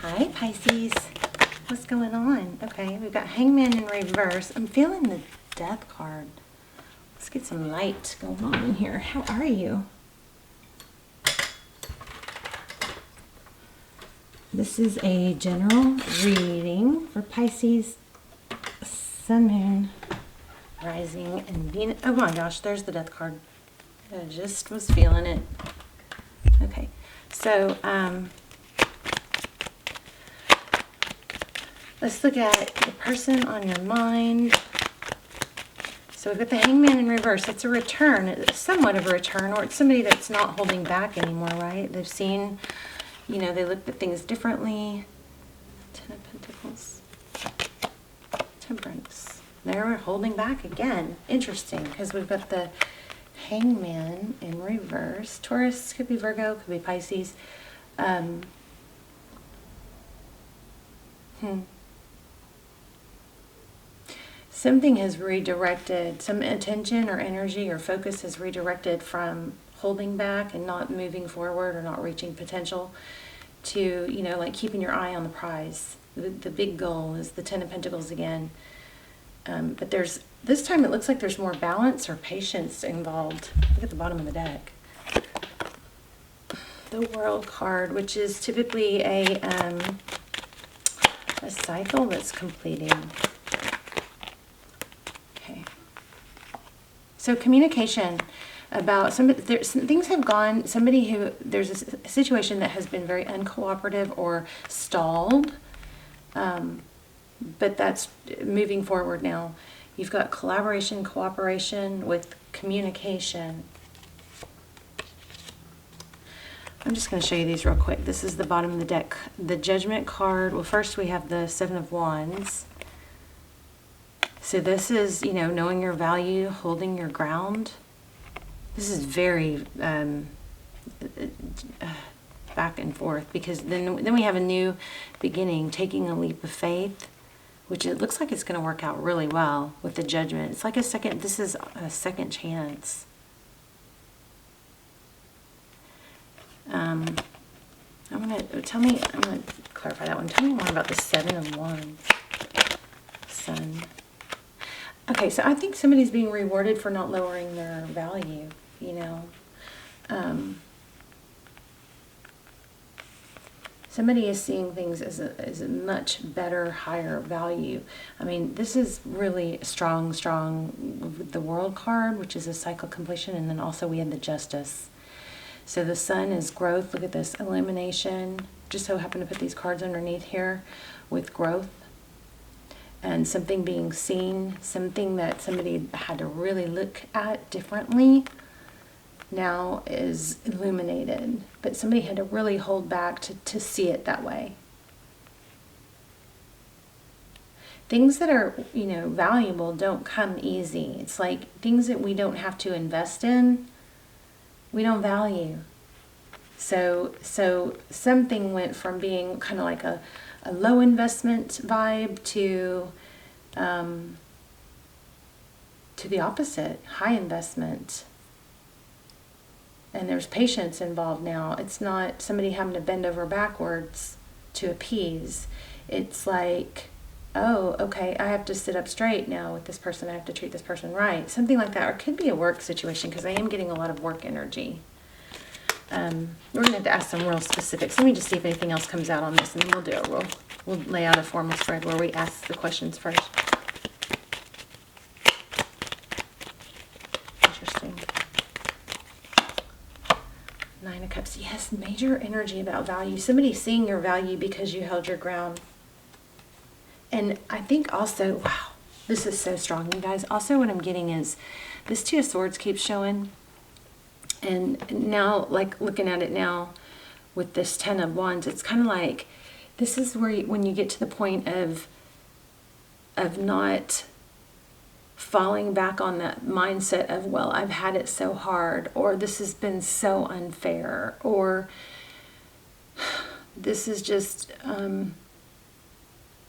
Hi, Pisces. What's going on? Okay, we've got Hangman in reverse. I'm feeling the Death card. Let's get some light going on in here. How are you? This is a general reading for Pisces, Sun, Moon, Rising, and Venus. Oh my gosh, there's the Death card. I just was feeling it. Okay, so let's look at the person on your mind. So we've got the Hangman in reverse. It's a return. It's somewhat of a return, or it's somebody that's not holding back anymore, right? They've seen, you know, they looked at things differently. Ten of Pentacles. Temperance. They're holding back again. Interesting, because we've got the Hangman in reverse. Taurus, could be Virgo, could be Pisces. Something has redirected, some attention or energy or focus has redirected from holding back and not moving forward or not reaching potential to, you know, like keeping your eye on the prize. The big goal is the Ten of Pentacles again. But there's, this time it looks like there's more balance or patience involved. Look at the bottom of the deck. The World card, which is typically a cycle that's completing. Okay. So communication about somebody, some things have gone, somebody who, there's a situation that has been very uncooperative or stalled. But that's moving forward now. You've got collaboration, cooperation with communication. I'm just going to show you these real quick. This is the bottom of the deck. The Judgment card. Well, first we have the Seven of Wands. So this is, you know, knowing your value, holding your ground. This is very back and forth, because then we have a new beginning, taking a leap of faith, which it looks like it's going to work out really well with the Judgment. It's like a second, this is a second chance. I'm going to clarify that one. Tell me more about the Seven of Wands. Sun. Okay, so I think somebody's being rewarded for not lowering their value, you know. Somebody is seeing things as a much better, higher value. I mean, this is really strong with the World card, which is a cycle completion, and then also we had the Justice. So the Sun is growth. Look at this, illumination. Just so happen to put these cards underneath here with growth. And something being seen, something that somebody had to really look at differently, now is illuminated. But somebody had to really hold back to see it that way. Things that are, you know, valuable don't come easy. It's like things that we don't have to invest in, we don't value. So something went from being kind of like a low investment vibe to the opposite, high investment. And there's patience involved now. It's not somebody having to bend over backwards to appease. It's like, oh, okay, I have to sit up straight now with this person. I have to treat this person right. Something like that. Or it could be a work situation, because I am getting a lot of work energy. We're going to have to ask some real specifics. Let me just see if anything else comes out on this, and then we'll do it. We'll lay out a formal spread where we ask the questions first. Interesting. Nine of Cups. Yes, major energy about value. Somebody's seeing your value because you held your ground. And I think also, wow, this is so strong, you guys. Also what I'm getting is this Two of Swords keeps showing. And now, like looking at it now with this Ten of Wands, it's kind of like, this is where when you get to the point of not falling back on that mindset of, well, I've had it so hard, or this has been so unfair, or this is just,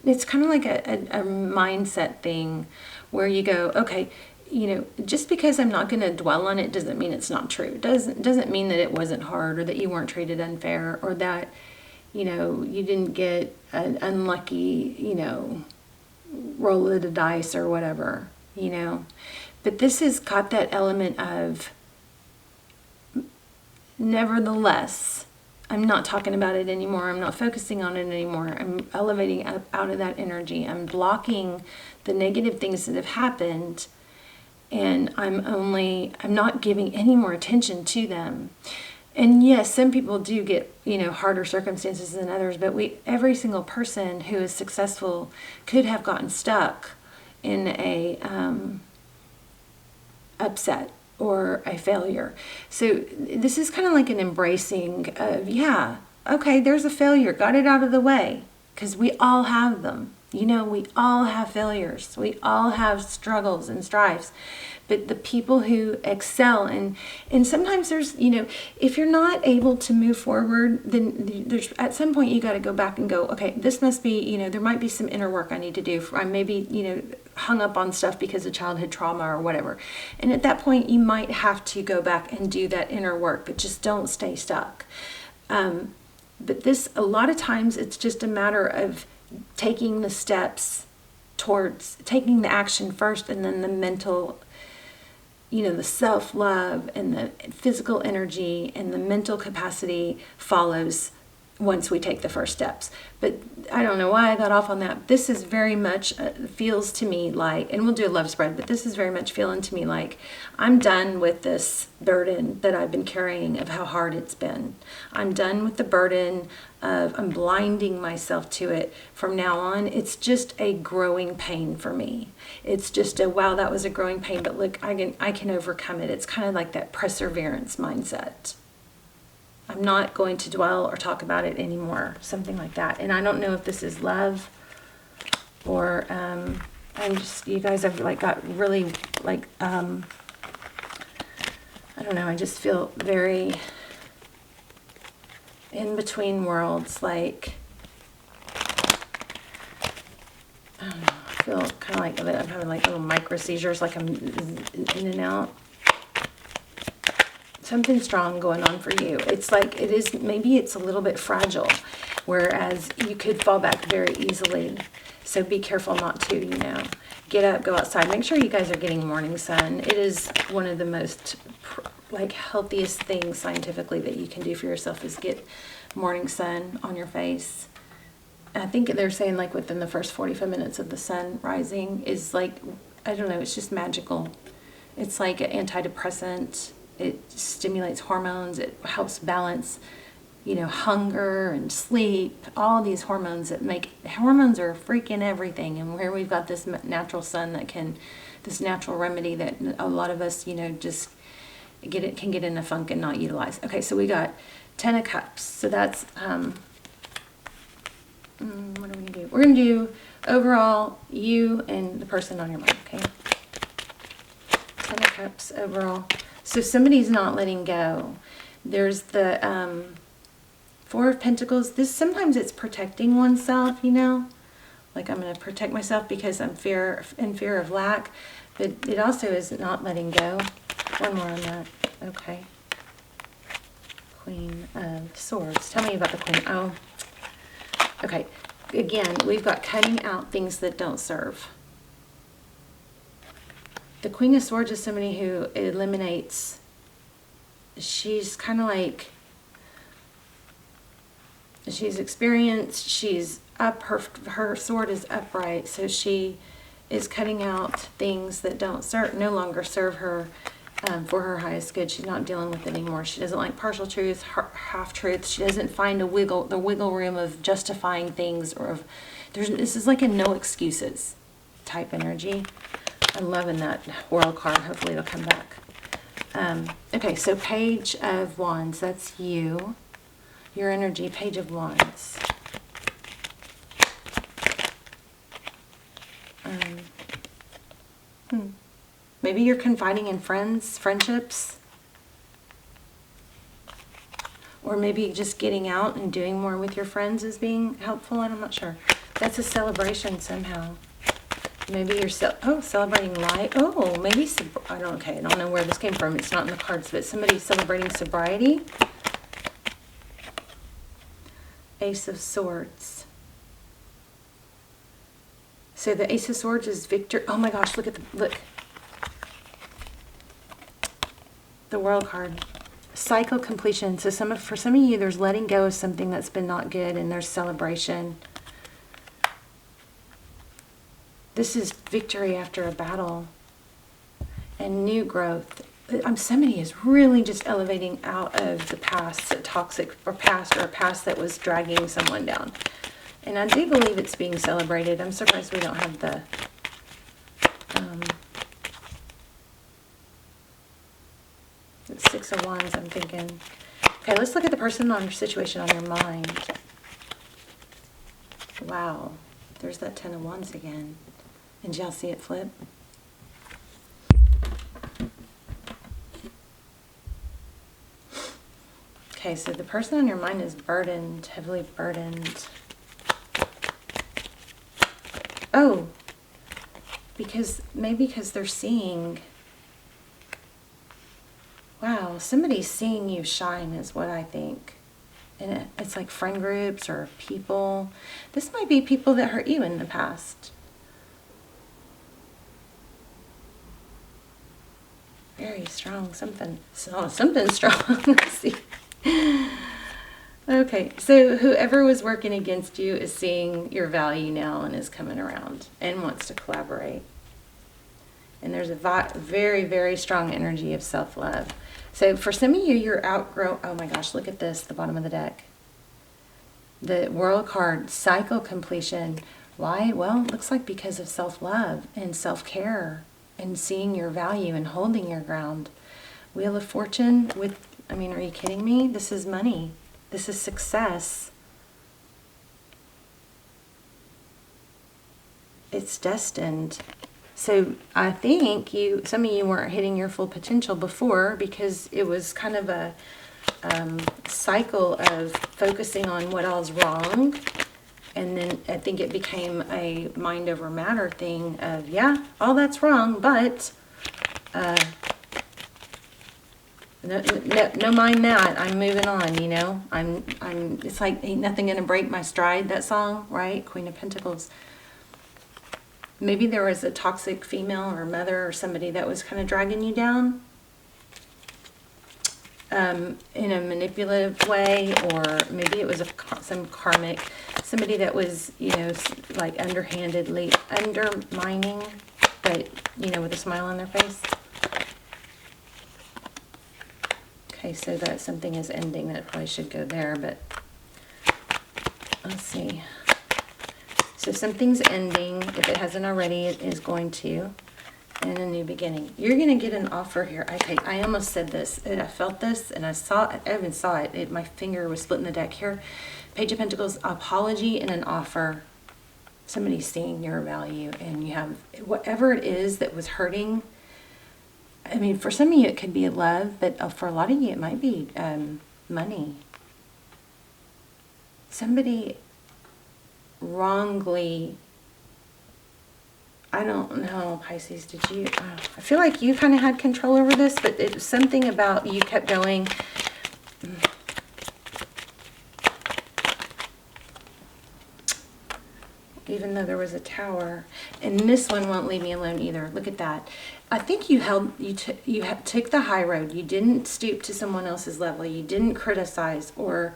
it's kind of like a mindset thing where you go, okay, you know, just because I'm not going to dwell on it doesn't mean it's not true. Doesn't mean that it wasn't hard, or that you weren't treated unfair, or that you know, you didn't get an unlucky, you know, roll of the dice or whatever, you know. But this has got that element of, nevertheless, I'm not talking about it anymore. I'm not focusing on it anymore. I'm elevating up out of that energy. I'm blocking the negative things that have happened, and I'm not giving any more attention to them. And yes, some people do get, you know, harder circumstances than others, but every single person who is successful could have gotten stuck in a upset or a failure. So this is kind of like an embracing of, yeah, okay, there's a failure, got it out of the way, because we all have them. You know, we all have failures. We all have struggles and strifes. But the people who excel, and sometimes there's, you know, if you're not able to move forward, then there's, at some point you got to go back and go, okay, this must be, you know, there might be some inner work I need to do. I maybe, you know, hung up on stuff because of childhood trauma or whatever. And at that point you might have to go back and do that inner work, but just don't stay stuck. But this, a lot of times it's just a matter of taking the steps towards taking the action first, and then the mental, you know, the self-love and the physical energy and the mental capacity follows once we take the first steps. But I don't know why I got off on that. This is very much feels to me like, and we'll do a love spread, but this is very much feeling to me like I'm done with this burden that I've been carrying of how hard it's been. I'm done with the burden of, I'm blinding myself to it. From now on, it's just a growing pain for me. It's just a, wow, that was a growing pain, but look, I can overcome it. It's kind of like that perseverance mindset. I'm not going to dwell or talk about it anymore, something like that. And I don't know if this is love or I'm just, you guys have like got really like, I don't know, I just feel very in between worlds, like, I don't know, I feel kind of like I'm having like little micro seizures, like I'm in and out. Something strong going on for you. It's like it is, maybe it's a little bit fragile, whereas you could fall back very easily. So be careful not to, you know. Get up, go outside. Make sure you guys are getting morning sun. It is one of the most like healthiest things scientifically that you can do for yourself is get morning sun on your face. I think they're saying like within the first 45 minutes of the sun rising is like, I don't know, it's just magical. It's like an antidepressant. It stimulates hormones. It helps balance, you know, hunger and sleep. All these hormones that make, hormones are freaking everything. And here we've got this natural sun that can, this natural remedy that a lot of us, you know, just can get in a funk and not utilize. Okay, so we got 10 of Cups. So that's, what are we going to do? We're going to do overall you and the person on your mind, okay? 10 of Cups overall. So somebody's not letting go. There's the 4 of Pentacles. This, sometimes it's protecting oneself, you know. Like I'm going to protect myself because I'm in fear of lack. But it also is not letting go. One more on that. Okay. Queen of Swords. Tell me about the Queen. Oh. Okay. Again, we've got cutting out things that don't serve. The Queen of Swords is somebody who eliminates, she's kind of like, she's experienced, she's up, her sword is upright, so she is cutting out things that don't no longer serve her for her highest good. She's not dealing with it anymore. She doesn't like partial truth, half-truths. She doesn't find the wiggle room of justifying things, or of, this is like a no excuses type energy. I'm loving that World card. Hopefully it'll come back. Okay, so Page of Wands. That's you. Your energy, Page of Wands. Maybe you're confiding in friendships. Or maybe just getting out and doing more with your friends is being helpful. I'm not sure. That's a celebration somehow. Maybe you're celebrating life. Oh, maybe I don't know where this came from. It's not in the cards, but somebody's celebrating sobriety. Ace of Swords. So the Ace of Swords is victor. Oh my gosh, look. The World card. Cycle completion. So for some of you, there's letting go of something that's been not good, and there's celebration. This is victory after a battle and new growth. Somebody is really just elevating out of the past, a toxic or a past that was dragging someone down. And I do believe it's being celebrated. I'm surprised we don't have the Six of Wands, I'm thinking. Okay, let's look at the person or situation on your mind. Wow, there's that Ten of Wands again. And y'all see it flip? Okay, so the person on your mind is burdened, heavily burdened. Oh, maybe because they're seeing, wow, somebody's seeing you shine is what I think. And it's like friend groups or people. This might be people that hurt you in the past. Very strong, something strong. Let's see. Okay, so whoever was working against you is seeing your value now and is coming around and wants to collaborate. And there's a very, very strong energy of self-love. So for some of you, you're outgrown. Oh my gosh, look at this, the bottom of the deck. The World card, cycle completion. Why? Well, it looks like because of self-love and self-care and seeing your value and holding your ground. Wheel of Fortune with, I mean, are you kidding me? This is money. This is success. It's destined. So I think some of you weren't hitting your full potential before because it was kind of a cycle of focusing on what all's wrong. And then I think it became a mind over matter thing of, yeah, all that's wrong, but no mind that. I'm moving on, you know. It's like ain't nothing gonna break my stride, that song, right? Queen of Pentacles. Maybe there was a toxic female or mother or somebody that was kind of dragging you down in a manipulative way, or maybe it was some karmic, somebody that was, you know, like underhandedly undermining, but, you know, with a smile on their face. Okay, so that something is ending. That probably should go there, but let's see. So something's ending. If it hasn't already, it is going to. And a new beginning. You're going to get an offer here. Okay, I almost said this, and I felt this, and I saw it. I even saw it. My finger was splitting the deck here. Page of Pentacles, apology and an offer. Somebody's seeing your value, and you have whatever it is that was hurting. I mean, for some of you, it could be love, but for a lot of you, it might be money. Somebody wrongly, I don't know, Pisces, did you, I feel like you kind of had control over this, but it was something about you kept going. Even though there was a tower, and this one won't leave me alone either. Look at that. I think you took the high road. You didn't stoop to someone else's level. You didn't criticize, or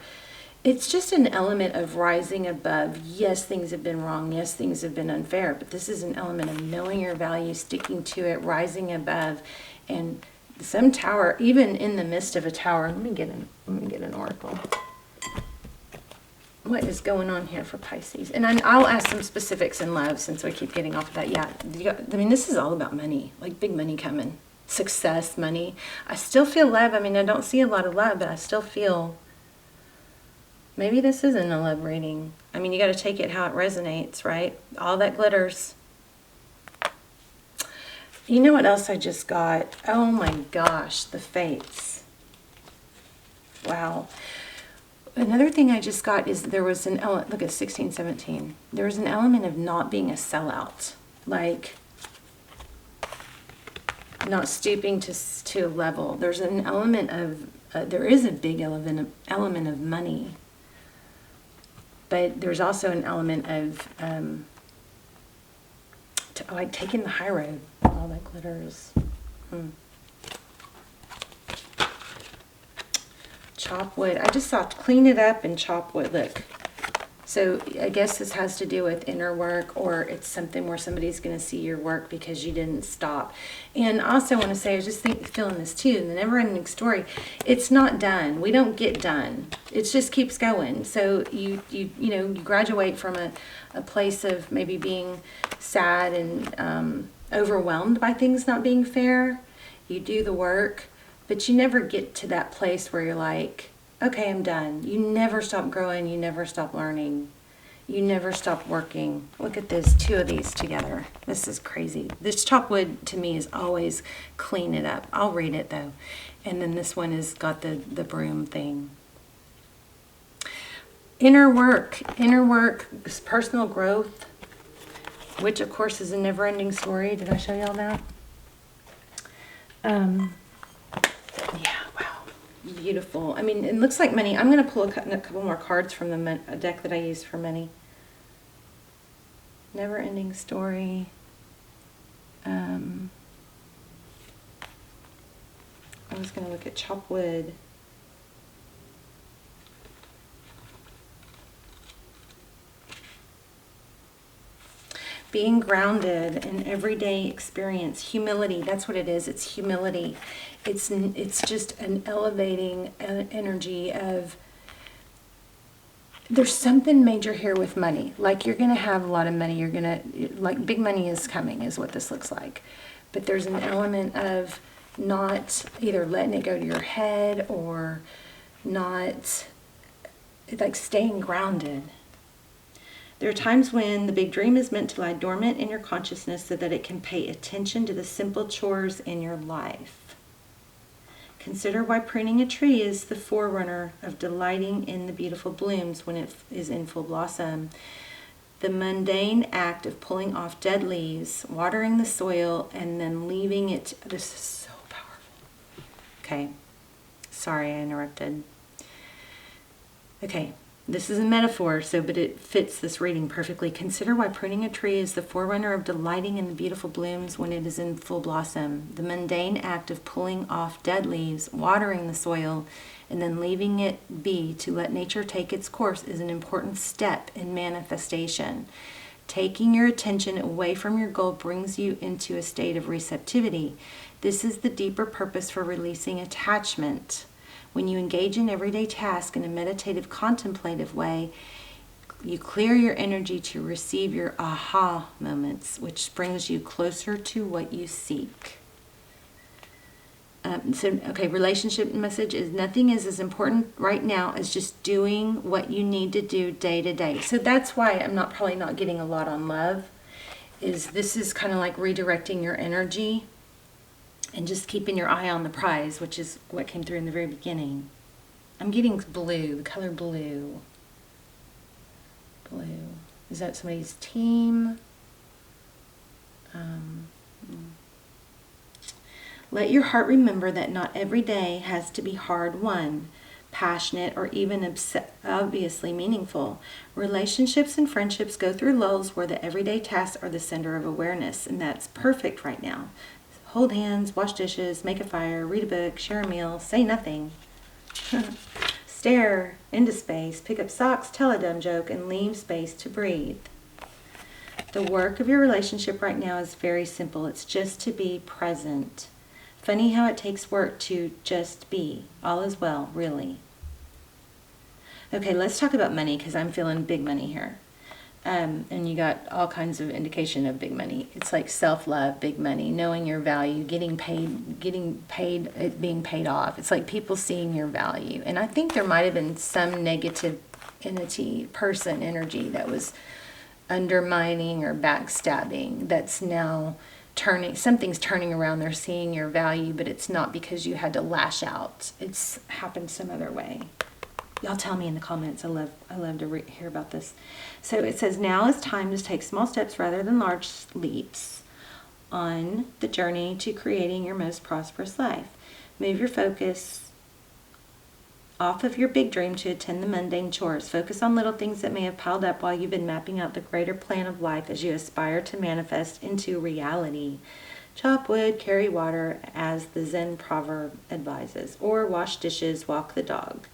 it's just an element of rising above. Yes, things have been wrong. Yes, things have been unfair, but this is an element of knowing your value, sticking to it, rising above, and some tower, even in the midst of a tower. Let me get an oracle. What is going on here for Pisces? And I'll ask some specifics in love since we keep getting off of that. Yeah, I mean, this is all about money, like big money coming, success, money. I still feel love. I mean, I don't see a lot of love, but I still feel maybe this isn't a love reading. I mean, you got to take it how it resonates, right? All that glitters. You know what else I just got? Oh my gosh, the Fates. Wow. Another thing I just got is there was an element, look at 16, 17. There was an element of not being a sellout, like not stooping to a level. There's an element of, there is a big element of money. But there's also an element of like taking the high road. All that glitters. Chop wood. I just saw clean it up and chop wood. Look. So I guess this has to do with inner work, or it's something where somebody's going to see your work because you didn't stop. And I also want to say, I was just feeling this too, in the never-ending story, it's not done. We don't get done. It just keeps going. So you graduate from a place of maybe being sad and overwhelmed by things not being fair. You do the work, but you never get to that place where you're like, okay, I'm done. You never stop growing. You never stop learning. You never stop working. Look at this, 2 of these together. This is crazy. This chop wood to me is always clean it up. I'll read it though. And then this one has got the broom thing. Inner work is personal growth, which of course is a never-ending story. Did I show y'all that? Yeah, wow. Beautiful. I mean, it looks like money. I'm going to pull a couple more cards from the deck that I use for money. Never-ending story. I was going to look at chop wood. Being grounded in everyday experience. Humility, that's what it is. It's humility. It's just an elevating energy of, there's something major here with money. Like you're going to have a lot of money. You're going to, like big money is coming is what this looks like. But there's an element of not either letting it go to your head or not, like staying grounded. There are times when the big dream is meant to lie dormant in your consciousness so that it can pay attention to the simple chores in your life. Consider why pruning a tree is the forerunner of delighting in the beautiful blooms when it is in full blossom. The mundane act of pulling off dead leaves, watering the soil, and then leaving it. This is so powerful. Okay. Sorry, I interrupted. Okay. This is a metaphor, but it fits this reading perfectly. Consider why pruning a tree is the forerunner of delighting in the beautiful blooms when it is in full blossom. The mundane act of pulling off dead leaves, watering the soil, and then leaving it be to let nature take its course is an important step in manifestation. Taking your attention away from your goal brings you into a state of receptivity. This is the deeper purpose for releasing attachment. When you engage in everyday tasks in a meditative, contemplative way, you clear your energy to receive your aha moments, which brings you closer to what you seek. Relationship message is nothing is as important right now as just doing what you need to do day to day. So that's why I'm probably not getting a lot on love. This is kind of like redirecting your energy. And just keeping your eye on the prize, which is what came through in the very beginning. I'm getting blue, the color blue. Blue. Is that somebody's team? Let your heart remember that not every day has to be hard-won, passionate, or even obviously meaningful. Relationships and friendships go through lulls where the everyday tasks are the center of awareness, and that's perfect right now. Hold hands, wash dishes, make a fire, read a book, share a meal, say nothing. Stare into space, pick up socks, tell a dumb joke, and leave space to breathe. The work of your relationship right now is very simple. It's just to be present. Funny how it takes work to just be. All is well, really. Okay, let's talk about money because I'm feeling big money here. And you got all kinds of indication of big money. It's like self-love, big money, knowing your value, getting paid, it being paid off. It's like people seeing your value. And I think there might have been some negative person energy that was undermining or backstabbing that's now something's turning around. They're seeing your value, but it's not because you had to lash out. It's happened some other way. Y'all tell me in the comments. I love to hear about this. So it says, now is time to take small steps rather than large leaps on the journey to creating your most prosperous life. Move your focus off of your big dream to attend the mundane chores. Focus on little things that may have piled up while you've been mapping out the greater plan of life as you aspire to manifest into reality. Chop wood, carry water, as the Zen proverb advises, or wash dishes, walk the dog.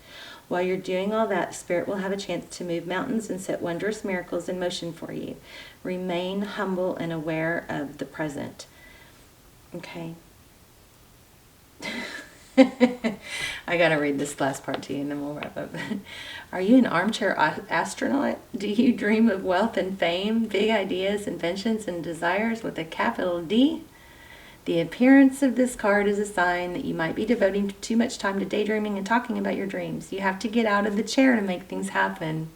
While you're doing all that, Spirit will have a chance to move mountains and set wondrous miracles in motion for you. Remain humble and aware of the present. Okay. I gotta read this last part to you and then we'll wrap up. Are you an armchair astronaut? Do you dream of wealth and fame, big ideas, inventions, and desires with a capital D? The appearance of this card is a sign that you might be devoting too much time to daydreaming and talking about your dreams. You have to get out of the chair to make things happen.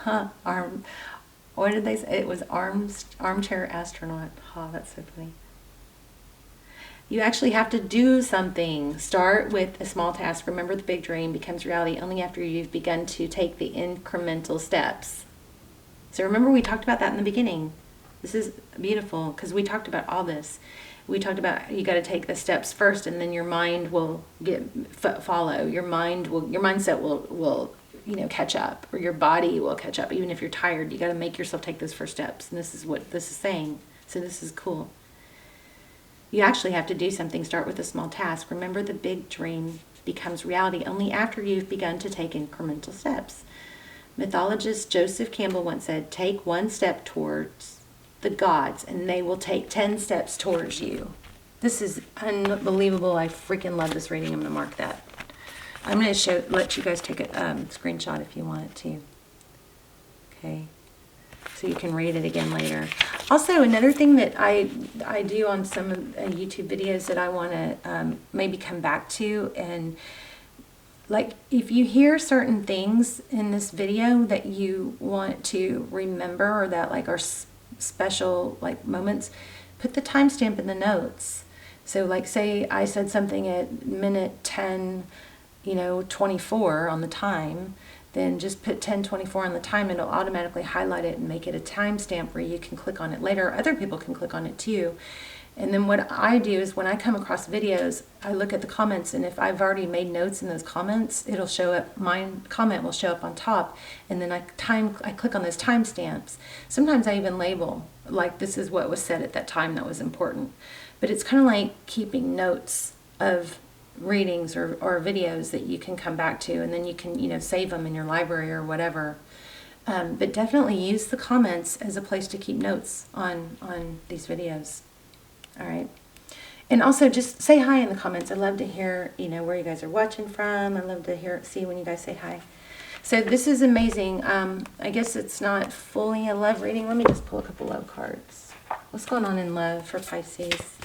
What did they say? It was armchair astronaut. That's so funny. You actually have to do something. Start with a small task. Remember, the big dream becomes reality only after you've begun to take the incremental steps. So remember, we talked about that in the beginning. This is beautiful because we talked about all this. We talked about you got to take the steps first, and then your mind will follow. Your mindset will catch up, or your body will catch up. Even if you're tired, you got to make yourself take those first steps. And this is what this is saying. So this is cool. You actually have to do something. Start with a small task. Remember, the big dream becomes reality only after you've begun to take incremental steps. Mythologist Joseph Campbell once said, take one step towards the gods and they will take 10 steps towards you. This is unbelievable. I freaking love this reading. I'm going to mark that. I'm going to let you guys take a screenshot if you want it to. Okay. So you can read it again later. Also, another thing that I do on some of the YouTube videos that I want to maybe come back to, and like if you hear certain things in this video that you want to remember or that like are special like moments, put the timestamp in the notes. So like say I said something at minute 10, 24 on the time, then just put 10:24 on the time and it'll automatically highlight it and make it a timestamp where you can click on it later. Other people can click on it too. And then what I do is when I come across videos, I look at the comments, and if I've already made notes in those comments, it'll show up, my comment will show up on top, and then I click on those timestamps. Sometimes I even label, like this is what was said at that time that was important. But it's kind of like keeping notes of readings or videos that you can come back to, and then you can save them in your library or whatever. But definitely use the comments as a place to keep notes on these videos. All right. And also just say hi in the comments. I love to hear where you guys are watching from. I love to see when you guys say hi. So this is amazing. I guess it's not fully a love reading. Let me just pull a couple love cards. What's going on in love for Pisces?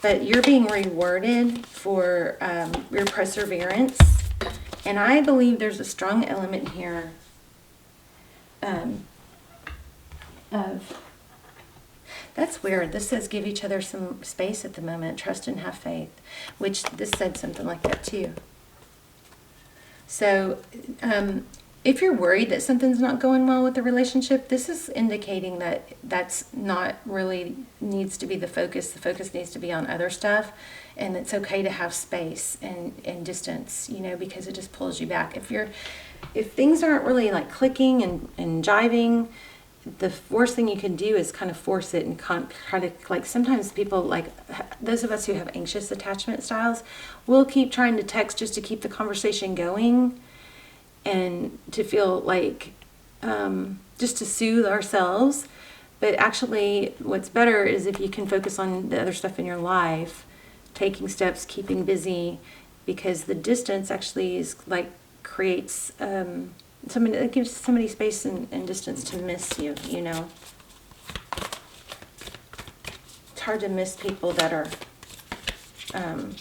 But you're being rewarded for your perseverance. And I believe there's a strong element here of... That's weird. This says give each other some space at the moment. Trust and have faith. Which this said something like that too. So if you're worried that something's not going well with the relationship, this is indicating that that's not really needs to be the focus. The focus needs to be on other stuff. And it's okay to have space and distance, because it just pulls you back. If things aren't really like clicking and jiving, the worst thing you can do is kind of force it and try to, like, sometimes people, like those of us who have anxious attachment styles, will keep trying to text just to keep the conversation going and to feel like, just to soothe ourselves. But actually what's better is if you can focus on the other stuff in your life, taking steps, keeping busy, because the distance actually is like creates, it gives somebody space and distance to miss you, It's hard to miss people that are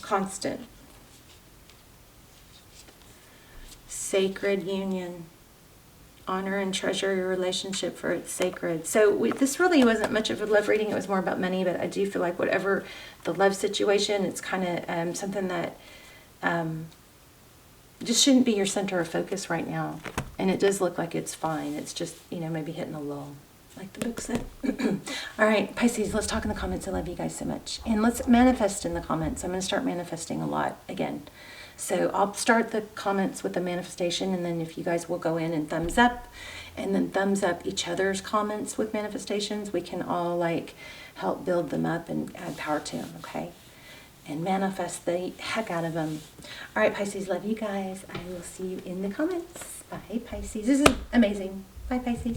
constant. Sacred union. Honor and treasure your relationship, for it's sacred. So this really wasn't much of a love reading. It was more about money, but I do feel like whatever the love situation, it's kind of something that just shouldn't be your center of focus right now. And it does look like it's fine. It's just, maybe hitting a lull, like the book said. All right, Pisces, let's talk in the comments. I love you guys so much. And let's manifest in the comments. I'm going to start manifesting a lot again. So I'll start the comments with the manifestation, and then if you guys will go in and thumbs up, and then thumbs up each other's comments with manifestations, we can all like help build them up and add power to them, okay? And manifest the heck out of them. All right, Pisces, love you guys. I will see you in the comments. Bye, Pisces. This is amazing. Bye, Pisces.